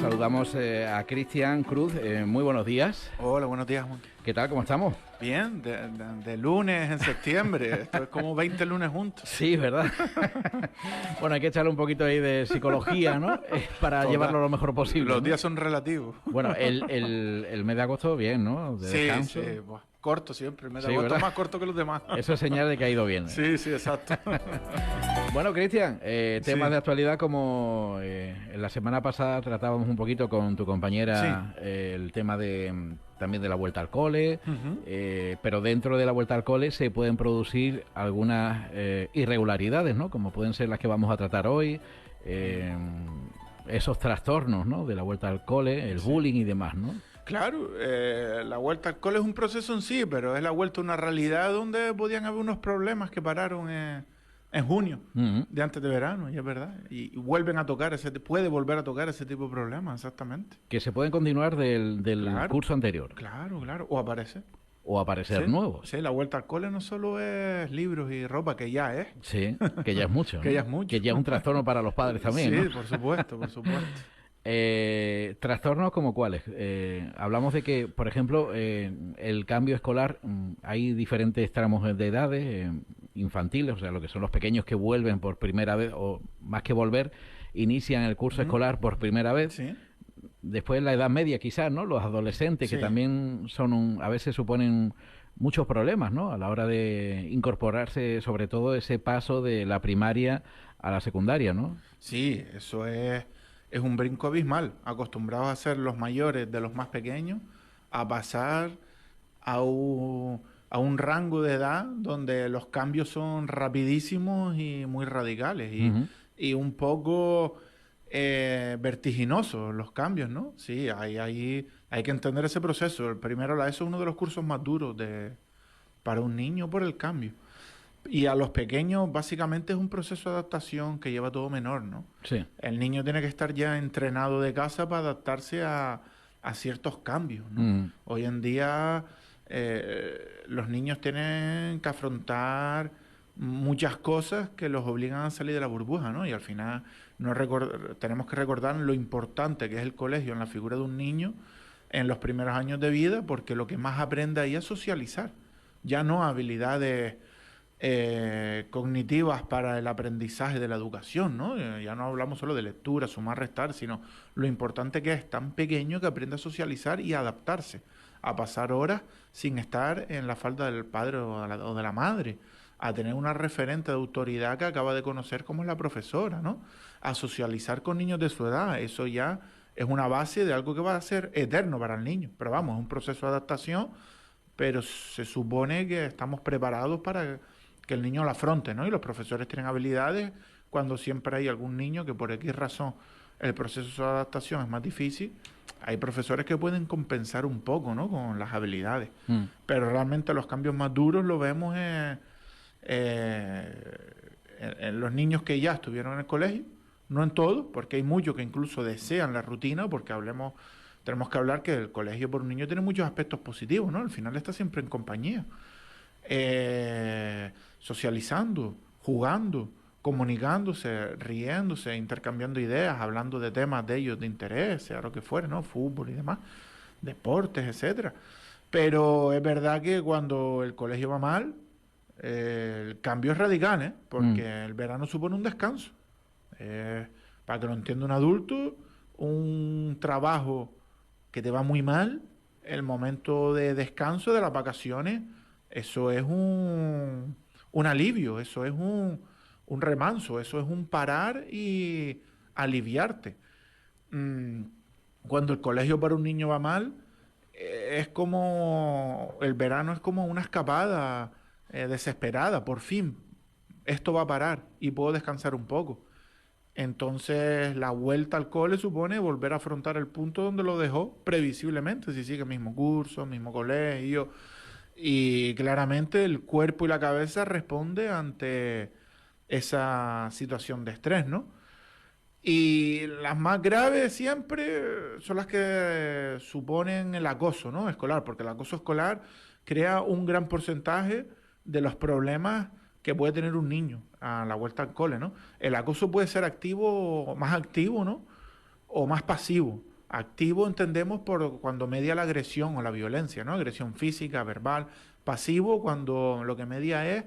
saludamos a Cristian Cruz. Muy buenos días. Hola, buenos días, Juan. ¿Qué tal? ¿Cómo estamos? Bien, de lunes en septiembre. Esto es como 20 lunes juntos. Sí, ¿verdad? Bueno, hay que echarle un poquito ahí de psicología, ¿no? Para llevarlo lo mejor posible. Los ¿no? días son relativos. Bueno, el mes de agosto, bien, ¿no? De descanso. Sí, buah, corto siempre. El mes de Sí, agosto ¿verdad? más corto que los demás. Eso es señal de que ha ido bien. Sí, sí, exacto. Bueno, Cristian, temas Sí. de actualidad como en la semana pasada tratábamos un poquito con tu compañera el tema de también de la vuelta al cole, pero dentro de la vuelta al cole se pueden producir algunas irregularidades, ¿no? Como pueden ser las que vamos a tratar hoy, esos trastornos, ¿no? De la vuelta al cole, el bullying y demás, ¿no? Claro, la vuelta al cole es un proceso en sí, pero es la vuelta a una realidad donde podían haber unos problemas que pararon en junio, de antes de verano, y es verdad. Y vuelven a tocar puede volver a tocar ese tipo de problemas, exactamente. Que se pueden continuar del Claro. curso anterior Claro, claro. O aparece. o aparecer Sí, nuevos. sí, la vuelta al cole no solo es libros y ropa, que ya es. Sí, que ya es mucho, ¿no? Que ya es mucho. Que ya es un trastorno para los padres también, Sí, ¿no? por supuesto, por supuesto. Trastornos como cuáles. Hablamos de que, por ejemplo, el cambio escolar, hay diferentes tramos de edades infantiles, o sea, lo que son los pequeños que vuelven por primera vez, o más que volver, inician el curso escolar por primera vez. Sí, Después la edad media, quizás, ¿no? Los adolescentes, que Sí. también son a veces suponen muchos problemas, ¿no? A la hora de incorporarse, sobre todo, ese paso de la primaria a la secundaria, ¿no? sí, eso es un brinco abismal. Acostumbrados a ser los mayores de los más pequeños, a pasar a un rango de edad donde los cambios son rapidísimos y muy radicales Ujú. y un poco vertiginosos los cambios, ¿no? Sí, hay que entender ese proceso. El primero, la ESO es uno de los cursos más duros para un niño por el cambio. Y a los pequeños básicamente es un proceso de adaptación que lleva todo menor, ¿no? Sí. El niño tiene que estar ya entrenado de casa para adaptarse a ciertos cambios, ¿no? Hoy en día los niños tienen que afrontar muchas cosas que los obligan a salir de la burbuja, ¿no? Y al final tenemos que recordar lo importante que es el colegio en la figura de un niño en los primeros años de vida, porque lo que más aprende ahí es socializar, ya no habilidades cognitivas para el aprendizaje de la educación, ¿no? Ya no hablamos solo de lectura, sumar, restar, sino lo importante que es tan pequeño que aprende a socializar y a adaptarse, a pasar horas sin estar en la falda del padre o de la madre, a tener una referente de autoridad que acaba de conocer como es la profesora, ¿no? A socializar con niños de su edad. Eso ya es una base de algo que va a ser eterno para el niño. Pero vamos, es un proceso de adaptación, pero se supone que estamos preparados para que el niño la afronte, ¿no? Y los profesores tienen habilidades cuando siempre hay algún niño que por X razón el proceso de adaptación es más difícil. Hay profesores que pueden compensar un poco, ¿no? Con las habilidades. Pero realmente los cambios más duros lo vemos en los niños que ya estuvieron en el colegio, no en todos, porque hay muchos que incluso desean la rutina, porque tenemos que hablar que el colegio por un niño tiene muchos aspectos positivos, ¿no? Al final está siempre en compañía, socializando, jugando, comunicándose, riéndose, intercambiando ideas, hablando de temas de ellos de interés, sea lo que fuera, ¿no? Fútbol y demás, deportes, etcétera. Pero es verdad que cuando el colegio va mal, el cambio es radical, ¿eh? Porque el verano supone un descanso. Para que lo entienda un adulto, un trabajo que te va muy mal, el momento de descanso de las vacaciones, eso es un alivio, eso es un remanso, eso es un parar y aliviarte. Cuando el colegio para un niño va mal, es como el verano es como una escapada desesperada, por fin esto va a parar y puedo descansar un poco. Entonces la vuelta al cole supone volver a afrontar el punto donde lo dejó previsiblemente, si sigue el mismo curso, mismo colegio, y claramente el cuerpo y la cabeza responde ante esa situación de estrés, ¿no? Y las más graves siempre son las que suponen el acoso, ¿no? Escolar, porque el acoso escolar crea un gran porcentaje de los problemas que puede tener un niño a la vuelta al cole, ¿no? El acoso puede ser activo, más activo, ¿no? O más pasivo. Activo entendemos por cuando media la agresión o la violencia, ¿no? Agresión física, verbal. Pasivo cuando lo que media es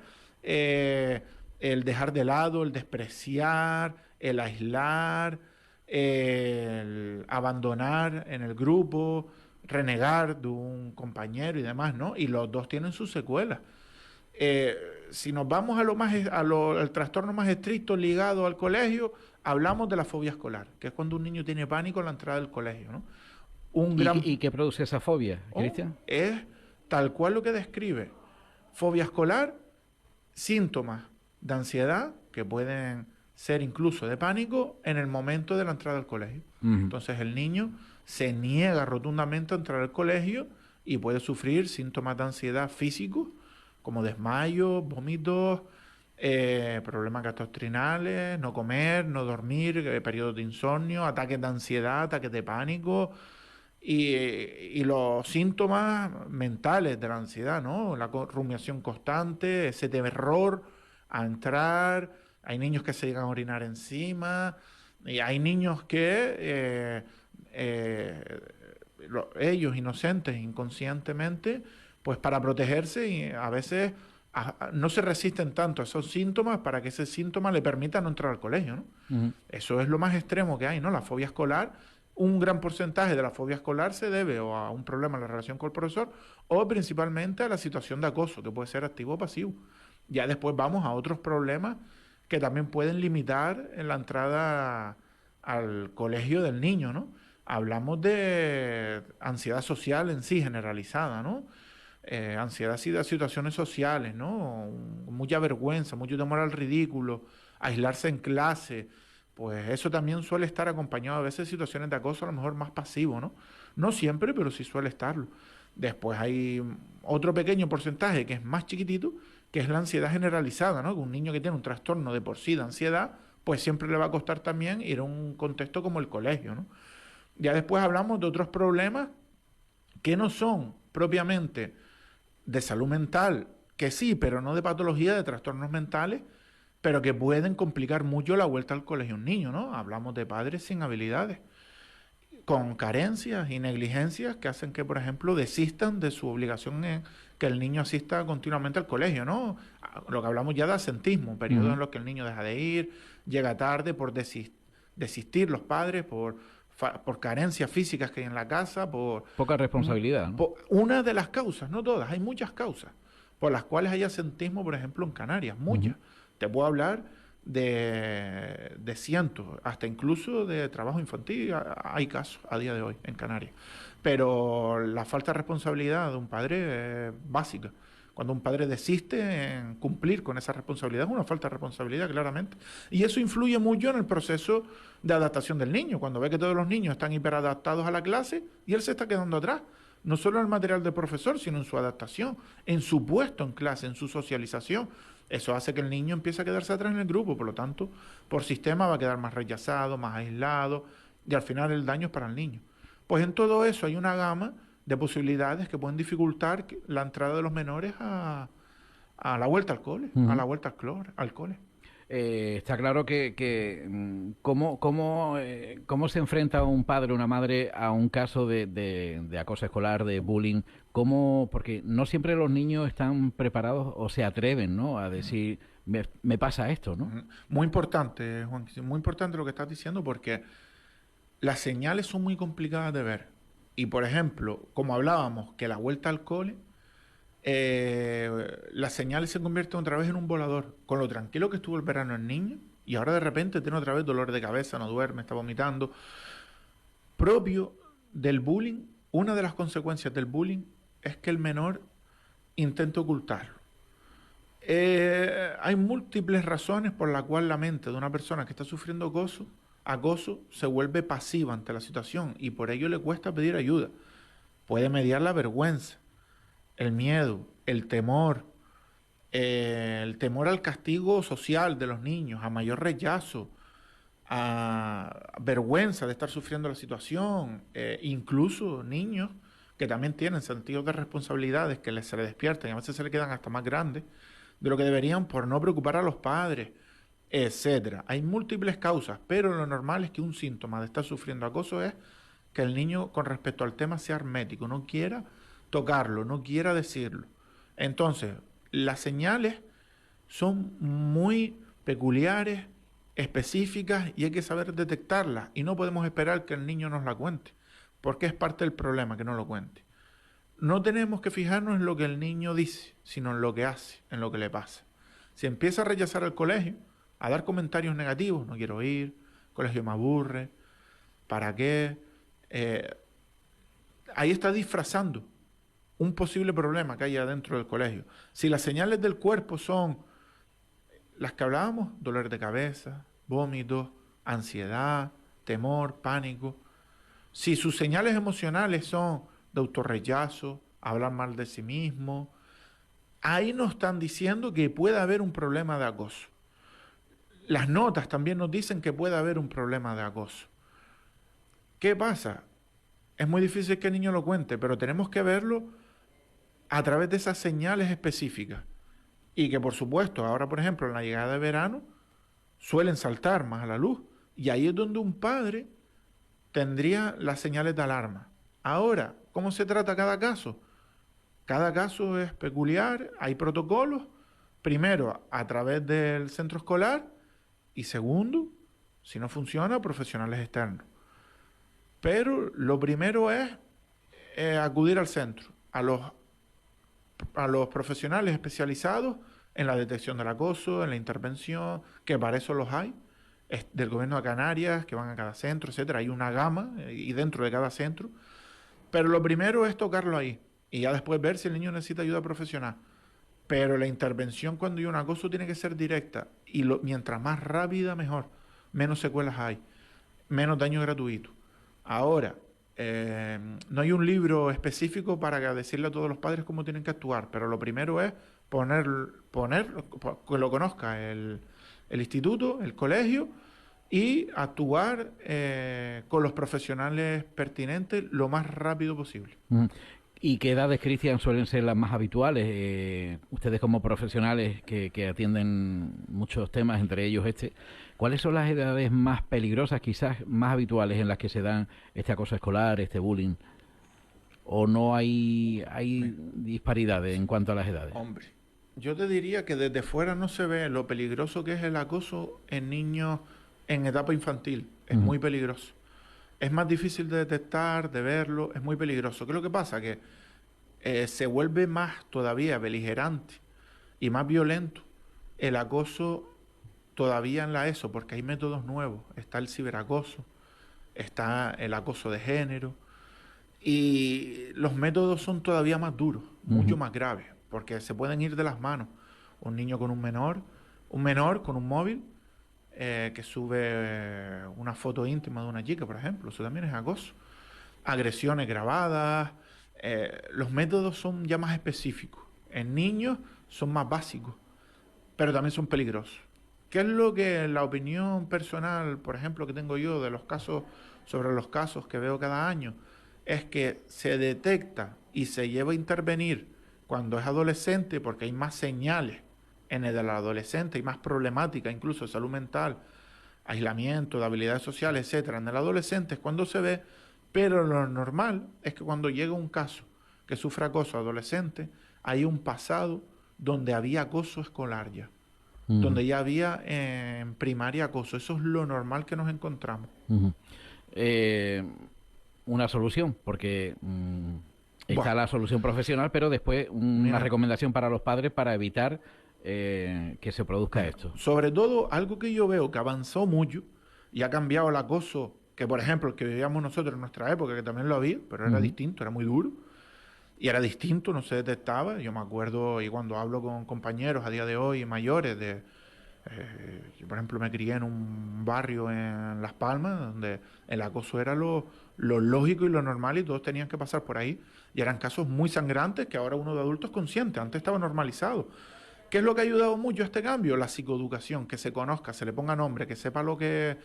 el dejar de lado, el despreciar, el aislar, el abandonar en el grupo, renegar de un compañero y demás, ¿no? Y los dos tienen sus secuelas. Eh, si nos vamos a al trastorno más estricto ligado al colegio, hablamos de la fobia escolar, que es cuando un niño tiene pánico en la entrada del colegio, ¿no? ¿Y qué produce esa fobia, Cristian? Es tal cual lo que describe. Fobia escolar, síntomas de ansiedad, que pueden ser incluso de pánico, en el momento de la entrada al colegio. Entonces el niño se niega rotundamente a entrar al colegio y puede sufrir síntomas de ansiedad físicos, como desmayos, vómitos, problemas gastrointestinales, no comer, no dormir, periodos de insomnio, ataques de ansiedad, ataques de pánico y los síntomas mentales de la ansiedad, ¿no? La rumiación constante, ese terror a entrar, hay niños que se llegan a orinar encima, y hay niños que ellos inocentes, inconscientemente, pues para protegerse y a veces no se resisten tanto a esos síntomas para que ese síntoma le permita no entrar al colegio, ¿no? Eso es lo más extremo que hay, ¿no? La fobia escolar, un gran porcentaje de la fobia escolar se debe o a un problema en la relación con el profesor o principalmente a la situación de acoso, que puede ser activo o pasivo. Ya después vamos a otros problemas que también pueden limitar en la entrada al colegio del niño, ¿no? Hablamos de ansiedad social en sí, generalizada, ¿no? Ansiedad y de situaciones sociales, ¿no? Mucha vergüenza, mucho temor al ridículo, aislarse en clase, pues eso también suele estar acompañado a veces de situaciones de acoso, a lo mejor más pasivo, ¿no? No siempre, pero sí suele estarlo. Después hay otro pequeño porcentaje que es más chiquitito, que es la ansiedad generalizada, ¿no? Que un niño que tiene un trastorno de por sí de ansiedad, pues siempre le va a costar también ir a un contexto como el colegio, ¿no? Ya después hablamos de otros problemas que no son propiamente de salud mental, que sí, pero no de patología, de trastornos mentales, pero que pueden complicar mucho la vuelta al colegio a un niño, ¿no? Hablamos de padres sin habilidades, con carencias y negligencias que hacen que, por ejemplo, desistan de su obligación en que el niño asista continuamente al colegio, ¿no? Lo que hablamos ya de asentismo, periodos en los que el niño deja de ir, llega tarde por desistir los padres, por carencias físicas que hay en la casa, por... Poca responsabilidad, ¿no? Una de las causas, no todas, hay muchas causas por las cuales hay asentismo, por ejemplo, en Canarias, muchas. Te puedo hablar de cientos, hasta incluso de trabajo infantil, hay casos a día de hoy en Canarias. Pero la falta de responsabilidad de un padre es básica. Cuando un padre desiste en cumplir con esa responsabilidad, es una falta de responsabilidad, claramente. Y eso influye mucho en el proceso de adaptación del niño. Cuando ve que todos los niños están hiperadaptados a la clase y él se está quedando atrás. No solo en el material del profesor, sino en su adaptación, en su puesto en clase, en su socialización. Eso hace que el niño empiece a quedarse atrás en el grupo, por lo tanto, por sistema va a quedar más rechazado, más aislado, y al final el daño es para el niño. Pues en todo eso hay una gama de posibilidades que pueden dificultar la entrada de los menores a la vuelta al cole, a la vuelta al cole. Está claro que cómo se enfrenta un padre o una madre a un caso de acoso escolar, de bullying, porque no siempre los niños están preparados o se atreven, ¿no?, a decir, me pasa esto, ¿no? Muy importante, Juan, muy importante lo que estás diciendo, porque las señales son muy complicadas de ver. Y, por ejemplo, como hablábamos, que la vuelta al cole, las señales se convierten otra vez en un volador. Con lo tranquilo que estuvo el verano el niño, y ahora de repente tiene otra vez dolor de cabeza, no duerme, está vomitando. Propio del bullying, una de las consecuencias del bullying es que el menor intenta ocultarlo. Hay múltiples razones por las cuales la mente de una persona que está sufriendo acoso se vuelve pasiva ante la situación y por ello le cuesta pedir ayuda. Puede mediar la vergüenza, el miedo, el temor al castigo social de los niños, a mayor rechazo, a vergüenza de estar sufriendo la situación, incluso niños que también tienen sentidos de responsabilidades que se les despiertan y a veces se les quedan hasta más grandes de lo que deberían por no preocupar a los padres, etcétera. Hay múltiples causas, pero lo normal es que un síntoma de estar sufriendo acoso es que el niño con respecto al tema sea hermético, no quiera tocarlo, no quiera decirlo. Entonces, las señales son muy peculiares, específicas y hay que saber detectarlas y no podemos esperar que el niño nos la cuente, porque es parte del problema que no lo cuente. No tenemos que fijarnos en lo que el niño dice, sino en lo que hace, en lo que le pasa. Si empieza a rechazar el colegio, a dar comentarios negativos, no quiero ir, el colegio me aburre, ¿para qué? Ahí está disfrazando un posible problema que haya dentro del colegio. Si las señales del cuerpo son las que hablábamos, dolor de cabeza, vómitos, ansiedad, temor, pánico. Si sus señales emocionales son de autorrechazo, hablar mal de sí mismo, ahí nos están diciendo que puede haber un problema de acoso. Las notas también nos dicen que puede haber un problema de acoso. ¿Qué pasa? Es muy difícil que el niño lo cuente, pero tenemos que verlo a través de esas señales específicas. Y que por supuesto, ahora por ejemplo, en la llegada de verano, suelen saltar más a la luz. Y ahí es donde un padre tendría las señales de alarma. Ahora, ¿cómo se trata cada caso? Cada caso es peculiar, hay protocolos. Primero, a través del centro escolar. Y segundo, si no funciona, profesionales externos. Pero lo primero es acudir al centro, a los profesionales especializados en la detección del acoso, en la intervención, que para eso los hay, del gobierno de Canarias, que van a cada centro, etcétera. Hay una gama y dentro de cada centro. Pero lo primero es tocarlo ahí y ya después ver si el niño necesita ayuda profesional. Pero la intervención cuando hay un acoso tiene que ser directa y mientras más rápida mejor, menos secuelas hay, menos daño gratuito. Ahora, no hay un libro específico para decirle a todos los padres cómo tienen que actuar, pero lo primero es poner que lo conozca el instituto, el colegio, y actuar con los profesionales pertinentes lo más rápido posible. ¿Y qué edades, Cristian, suelen ser las más habituales? Ustedes como profesionales que atienden muchos temas, entre ellos ¿cuáles son las edades más peligrosas, quizás más habituales en las que se dan este acoso escolar, este bullying? ¿O no hay disparidades en cuanto a las edades? Hombre, yo te diría que desde fuera no se ve lo peligroso que es el acoso en niños en etapa infantil. Es muy peligroso. Es más difícil de detectar, de verlo, es muy peligroso. ¿Qué es lo que pasa? Que se vuelve más todavía beligerante y más violento el acoso todavía en la ESO, porque hay métodos nuevos. Está el ciberacoso, está el acoso de género, y los métodos son todavía más duros, mucho más graves, porque se pueden ir de las manos. Un niño con un menor con un móvil, que sube una foto íntima de una chica, por ejemplo, eso también es acoso. Agresiones grabadas, los métodos son ya más específicos. En niños son más básicos, pero también son peligrosos. ¿Qué es lo que la opinión personal, por ejemplo, que tengo yo de los casos, sobre los casos que veo cada año? Es que se detecta y se lleva a intervenir cuando es adolescente, porque hay más señales en el adolescente, hay más problemática, incluso de salud mental, aislamiento, de habilidades sociales, etcétera. En el adolescente es cuando se ve, pero lo normal es que cuando llega un caso que sufre acoso adolescente, hay un pasado donde había acoso escolar ya, donde ya había en primaria acoso. Eso es lo normal que nos encontramos. Una solución, porque está la solución profesional, pero después una recomendación para los padres para evitar que se produzca esto. Sobre todo, algo que yo veo que avanzó mucho y ha cambiado el acoso, que por ejemplo el que vivíamos nosotros en nuestra época, que también lo había, pero era distinto, era muy duro, y era distinto, no se detectaba. Yo me acuerdo, y cuando hablo con compañeros a día de hoy, mayores, yo por ejemplo me crié en un barrio en Las Palmas, donde el acoso era lo lógico y lo normal, y todos tenían que pasar por ahí, y eran casos muy sangrantes que ahora uno de adulto es consciente, antes estaba normalizado. ¿Qué es lo que ha ayudado mucho a este cambio? La psicoeducación, que se conozca, se le ponga nombre, que sepa lo que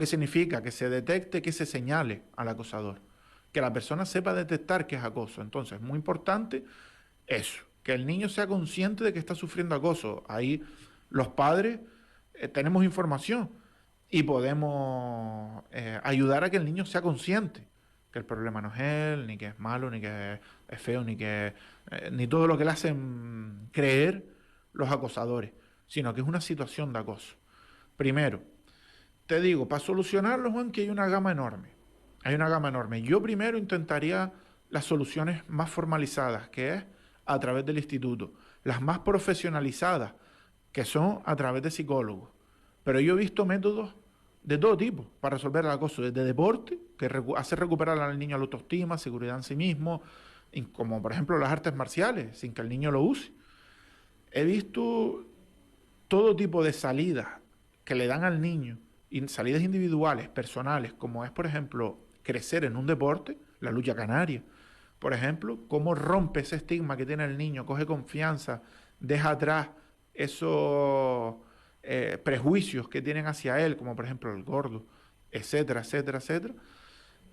significa, que se detecte, que se señale al acosador, que la persona sepa detectar que es acoso. Entonces, es muy importante eso, que el niño sea consciente de que está sufriendo acoso. Ahí los padres tenemos información y podemos ayudar a que el niño sea consciente que el problema no es él, ni que es malo, ni que es feo, ni todo lo que le hacen creer los acosadores, sino que es una situación de acoso. Primero, te digo, para solucionarlo, Juan, que hay una gama enorme. Hay una gama enorme. Yo primero intentaría las soluciones más formalizadas, que es a través del instituto. Las más profesionalizadas, que son a través de psicólogos. Pero yo he visto métodos de todo tipo para resolver el acoso, desde deporte, que hace recuperar al niño la autoestima, seguridad en sí mismo, como por ejemplo las artes marciales, sin que el niño lo use. He visto todo tipo de salidas que le dan al niño, salidas individuales, personales, como es por ejemplo crecer en un deporte, la lucha canaria, por ejemplo, cómo rompe ese estigma que tiene el niño, coge confianza, deja atrás esos prejuicios que tienen hacia él, como por ejemplo el gordo, etcétera, etcétera, etcétera,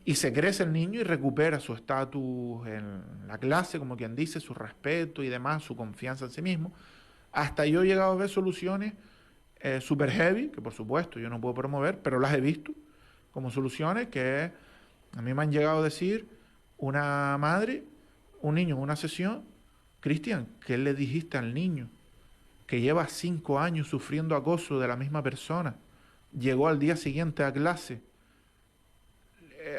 y se crece el niño y recupera su estatus en la clase, como quien dice, su respeto y demás, su confianza en sí mismo. Hasta yo he llegado a ver soluciones super heavy, que por supuesto yo no puedo promover, pero las he visto como soluciones que a mí me han llegado a decir una madre, un niño en una sesión: Cristian, ¿qué le dijiste al niño que lleva 5 años sufriendo acoso de la misma persona? Llegó al día siguiente a clase,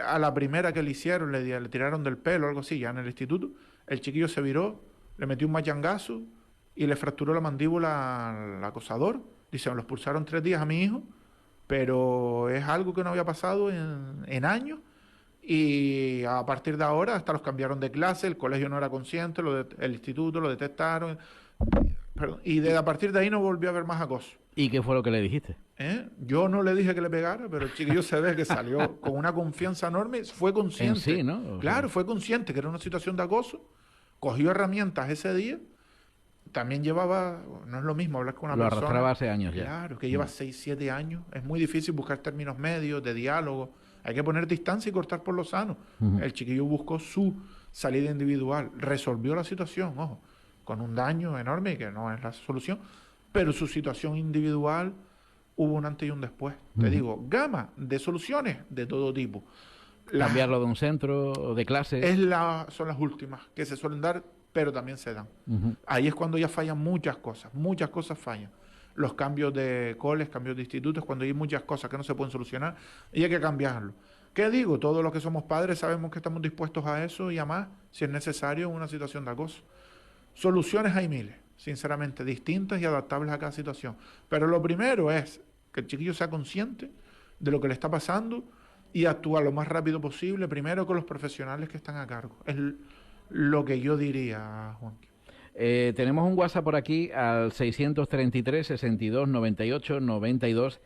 a la primera que le hicieron, le tiraron del pelo, algo así, ya en el instituto, el chiquillo se viró, le metió un machangazo y le fracturó la mandíbula al acosador. Dice, me lo expulsaron 3 días a mi hijo, pero es algo que no había pasado en años, y a partir de ahora hasta los cambiaron de clase, el colegio no era consciente, el instituto lo detectaron, y a partir de ahí no volvió a haber más acoso. ¿Y qué fue lo que le dijiste? Yo no le dije que le pegara, pero el chiquillo se ve que salió con una confianza enorme, fue consciente. En sí, ¿no? Claro, fue consciente que era una situación de acoso, cogió herramientas ese día, también llevaba, no es lo mismo hablar con una persona. Lo arrastraba hace años ya. Claro, que lleva 6, 7 años, es muy difícil buscar términos medios de diálogo, hay que poner distancia y cortar por lo sano. El chiquillo buscó su salida individual, resolvió la situación, ojo, con un daño enorme que no es la solución, pero su situación individual hubo un antes y un después. Te digo, gama de soluciones de todo tipo. Cambiarlo de un centro de clase. Son las últimas que se suelen dar, pero también se dan. Ahí es cuando ya fallan muchas cosas fallan. Los cambios de coles, cambios de institutos, cuando hay muchas cosas que no se pueden solucionar y hay que cambiarlo. ¿Qué digo? Todos los que somos padres sabemos que estamos dispuestos a eso y a más, si es necesario, en una situación de acoso. Soluciones hay miles, sinceramente, distintas y adaptables a cada situación. Pero lo primero es que el chiquillo sea consciente de lo que le está pasando y actúa lo más rápido posible, primero con los profesionales que están a cargo. Es lo que yo diría, Juan. Tenemos un WhatsApp por aquí al 633 62 98 92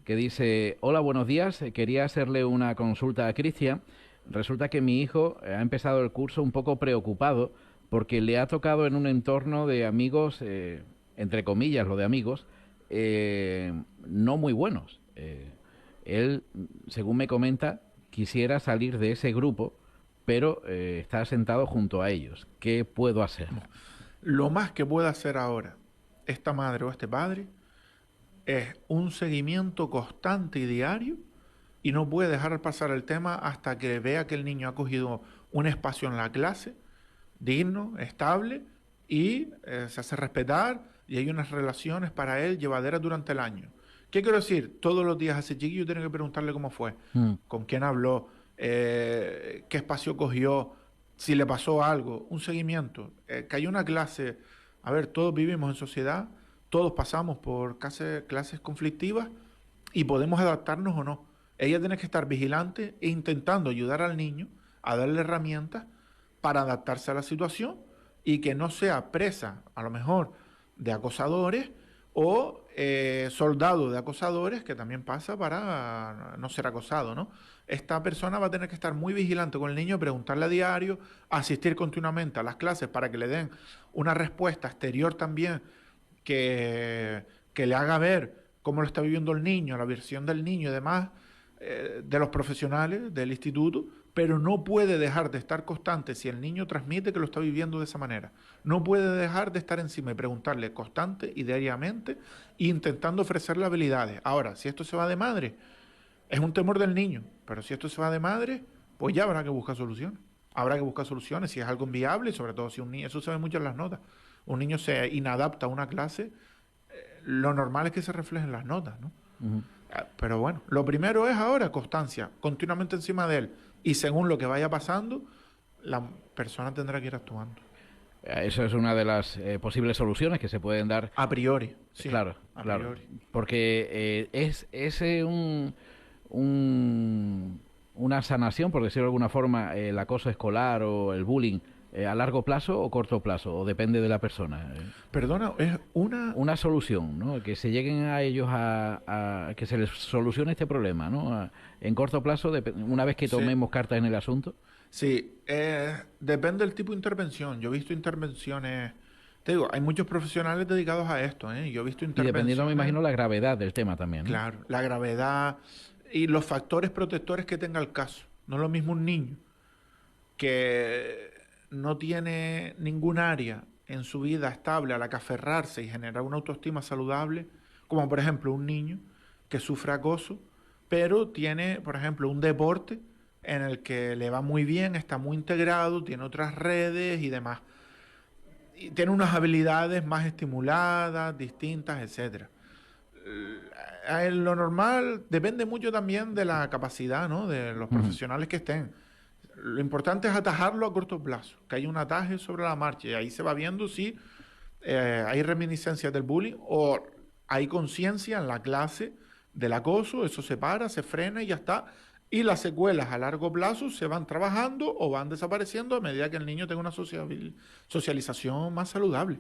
que dice: hola, buenos días, quería hacerle una consulta a Cristian. Resulta que mi hijo ha empezado el curso un poco preocupado porque le ha tocado en un entorno de amigos, entre comillas lo de amigos, no muy buenos. Él, según me comenta, quisiera salir de ese grupo, pero está sentado junto a ellos. ¿Qué puedo hacer? Lo más que puede hacer ahora esta madre o este padre es un seguimiento constante y diario, y no puede dejar pasar el tema hasta que vea que el niño ha cogido un espacio en la clase digno, estable, y se hace respetar y hay unas relaciones para él llevaderas durante el año. ¿Qué quiero decir? Todos los días a ese chiquillo tiene que preguntarle cómo fue, con quién habló, qué espacio cogió, si le pasó algo, un seguimiento. Que hay una clase, a ver, todos vivimos en sociedad, todos pasamos por clases conflictivas y podemos adaptarnos o no. Ella tiene que estar vigilante e intentando ayudar al niño a darle herramientas para adaptarse a la situación y que no sea presa, a lo mejor, de acosadores o soldado de acosadores, que también pasa para no ser acosado, ¿no? Esta persona va a tener que estar muy vigilante con el niño, preguntarle a diario, asistir continuamente a las clases para que le den una respuesta exterior también que le haga ver cómo lo está viviendo el niño, la versión del niño y demás, de los profesionales del instituto, pero no puede dejar de estar constante si el niño transmite que lo está viviendo de esa manera. No puede dejar de estar encima y preguntarle constante y diariamente, intentando ofrecerle habilidades. Ahora, si esto se va de madre, es un temor del niño, pero si esto se va de madre, pues ya habrá que buscar soluciones. Habrá que buscar soluciones si es algo inviable, sobre todo si un niño, eso se ve mucho en las notas, un niño se inadapta a una clase, lo normal es que se reflejen las notas, ¿no? Ujú. Pero bueno, lo primero es ahora constancia, continuamente encima de él, y según lo que vaya pasando, la persona tendrá que ir actuando. Eso es una de las posibles soluciones que se pueden dar. A priori, sí, Claro, a claro. priori. Porque un- una sanación, por decirlo de alguna forma, el acoso escolar o el bullying, a largo plazo o corto plazo, o depende de la persona. Perdona, es una... Una solución, ¿no? Que se lleguen a ellos que se les solucione este problema, ¿no? En corto plazo, una vez que Sí, tomemos cartas en el asunto. sí, depende del tipo de intervención. Yo he visto intervenciones, te digo, hay muchos profesionales dedicados a esto, ¿eh? Yo he visto Y dependiendo, me intervenciones, imagino, la gravedad del tema también, ¿no? claro, la gravedad y los factores protectores que tenga el caso. No es lo mismo un niño que no tiene ningún área en su vida estable a la que aferrarse y generar una autoestima saludable, como por ejemplo un niño que sufre acoso, pero tiene, por ejemplo, un deporte en el que le va muy bien, está muy integrado, tiene otras redes y demás. Y tiene unas habilidades más estimuladas, distintas, etcétera. Lo normal depende mucho también de la capacidad, ¿no? De los Ujú. profesionales que estén. Lo importante es atajarlo a corto plazo, que haya un ataje sobre la marcha y ahí se va viendo si hay reminiscencias del bullying o hay conciencia en la clase del acoso, eso se para, se frena y ya está. Y las secuelas a largo plazo se van trabajando o van desapareciendo a medida que el niño tenga una socialización más saludable.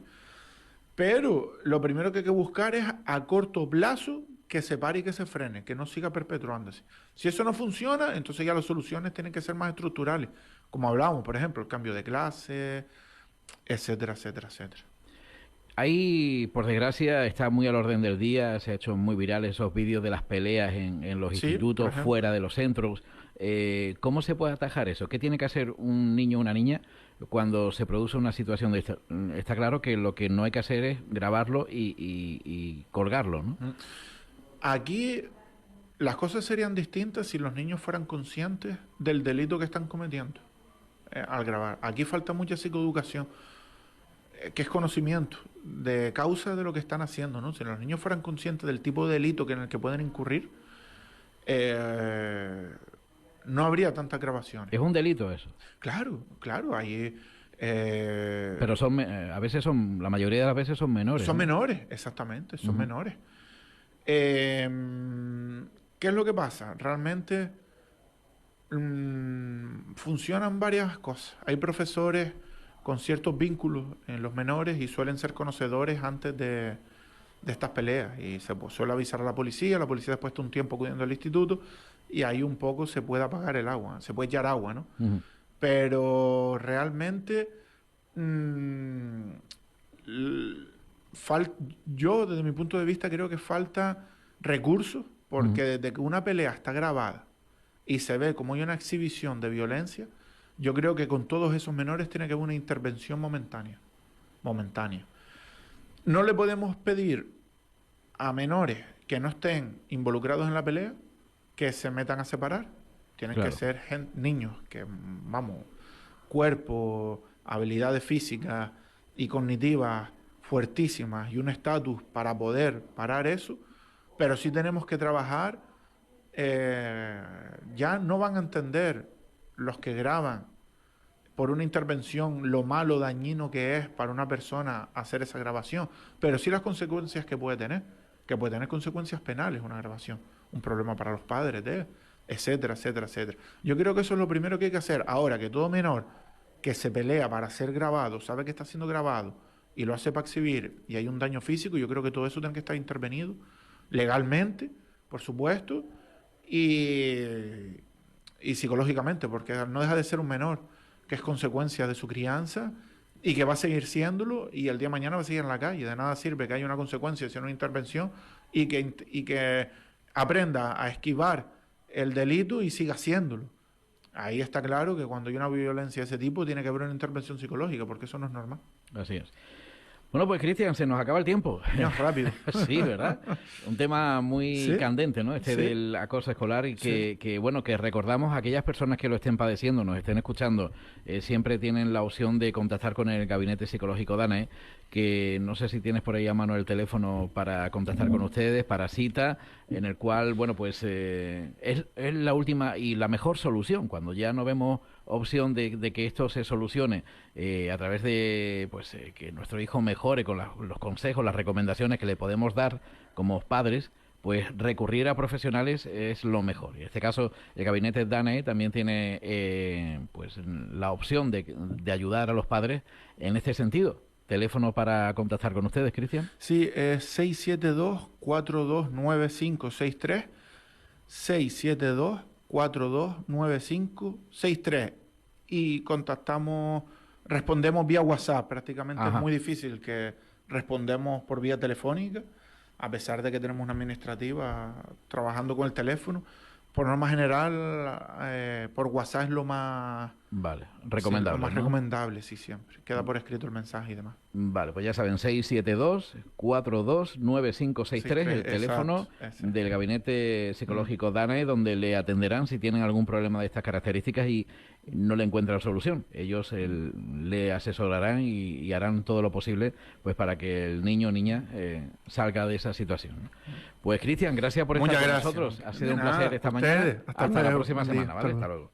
Pero lo primero que hay que buscar es a corto plazo que se pare y que se frene, que no siga perpetuándose. Si eso no funciona, entonces ya las soluciones tienen que ser más estructurales, como hablábamos, por ejemplo, el cambio de clase, etcétera, etcétera, etcétera. Ahí, por desgracia, está muy al orden del día, se ha hecho muy viral esos vídeos de las peleas en los Sí, por institutos, ejemplo. fuera de los centros. ¿Cómo se puede atajar eso? ¿Qué tiene que hacer un niño o una niña cuando se produce una situación de esta? Está claro que lo que no hay que hacer es grabarlo y colgarlo, ¿no? Mm. Aquí las cosas serían distintas si los niños fueran conscientes del delito que están cometiendo al grabar. Aquí falta mucha psicoeducación, que es conocimiento de causa de lo que están haciendo, ¿no? Si los niños fueran conscientes del tipo de delito en el que pueden incurrir, eh, no habría tantas grabaciones. Es un delito eso. Claro, claro, ahí Pero son, a veces son, la mayoría de las veces son menores, son ¿no? menores, exactamente, son Ujú. menores. ¿Qué es lo que pasa? Realmente funcionan varias cosas. Hay profesores con ciertos vínculos en los menores y suelen ser conocedores antes de estas peleas y se suele avisar a la policía después de un tiempo acudiendo al instituto y ahí un poco se puede apagar el agua, se puede echar agua, ¿no? Ujú. Pero realmente mm, l- yo desde mi punto de vista creo que falta recursos Ujú. porque desde que una pelea está grabada y se ve como hay una exhibición de violencia, yo creo que con todos esos menores tiene que haber una intervención momentánea, momentánea. No le podemos pedir a menores que no estén involucrados en la pelea que se metan a separar. Tienen que Claro. ser niños que, vamos, cuerpo, habilidades físicas y cognitivas fuertísimas y un estatus para poder parar eso, pero sí tenemos que trabajar, eh, ya no van a entender los que graban por una intervención lo malo, dañino que es para una persona hacer esa grabación, pero sí las consecuencias que puede tener consecuencias penales una grabación, un problema para los padres de, etcétera, etcétera, etcétera. Yo creo que eso es lo primero que hay que hacer. Ahora que todo menor que se pelea para ser grabado, sabe que está siendo grabado y lo hace para exhibir y hay un daño físico, yo creo que todo eso tiene que estar intervenido legalmente, por supuesto, y, y psicológicamente, porque no deja de ser un menor que es consecuencia de su crianza y que va a seguir siéndolo y el día de mañana va a seguir en la calle. De nada sirve que haya una consecuencia, sino una intervención y que aprenda a esquivar el delito y siga haciéndolo. Ahí está claro que cuando hay una violencia de ese tipo tiene que haber una intervención psicológica, porque eso no es normal. Así es. Bueno, pues Cristian, se nos acaba el tiempo. Rápido. Sí, ¿verdad? Un tema muy candente, ¿no? Sí. Del acoso escolar y que, bueno, que recordamos a aquellas personas que lo estén padeciendo, nos estén escuchando, siempre tienen la opción de contactar con el Gabinete Psicológico DANE, que no sé si tienes por ahí a mano el teléfono para contactar con ustedes, para cita, en el cual, bueno, pues es la última y la mejor solución, cuando ya no vemos opción de que esto se solucione a través de pues que nuestro hijo mejore con los consejos, las recomendaciones que le podemos dar como padres, pues recurrir a profesionales es lo mejor. Y en este caso, el Gabinete DANE también tiene pues la opción de ayudar a los padres en este sentido. ¿Teléfono para contactar con ustedes, Cristian? Sí, es 672-429563, 672-429563, y respondemos vía WhatsApp. Prácticamente Ajá. es muy difícil que respondemos por vía telefónica, a pesar de que tenemos una administrativa trabajando con el teléfono. Por norma general, por WhatsApp es lo más... Vale, recomendable. Sí, lo más ¿no? recomendable, sí, siempre. Queda por escrito el mensaje y demás. Vale, pues ya saben, 672-429563, el teléfono exacto. del Gabinete Psicológico DANE, donde le atenderán si tienen algún problema de estas características y no le encuentran solución. Ellos le asesorarán y harán todo lo posible pues para que el niño o niña salga de esa situación. Pues Cristian, gracias por estar con nosotros. Ha sido un placer esta mañana. Hasta la próxima semana, ¿vale? Hasta luego.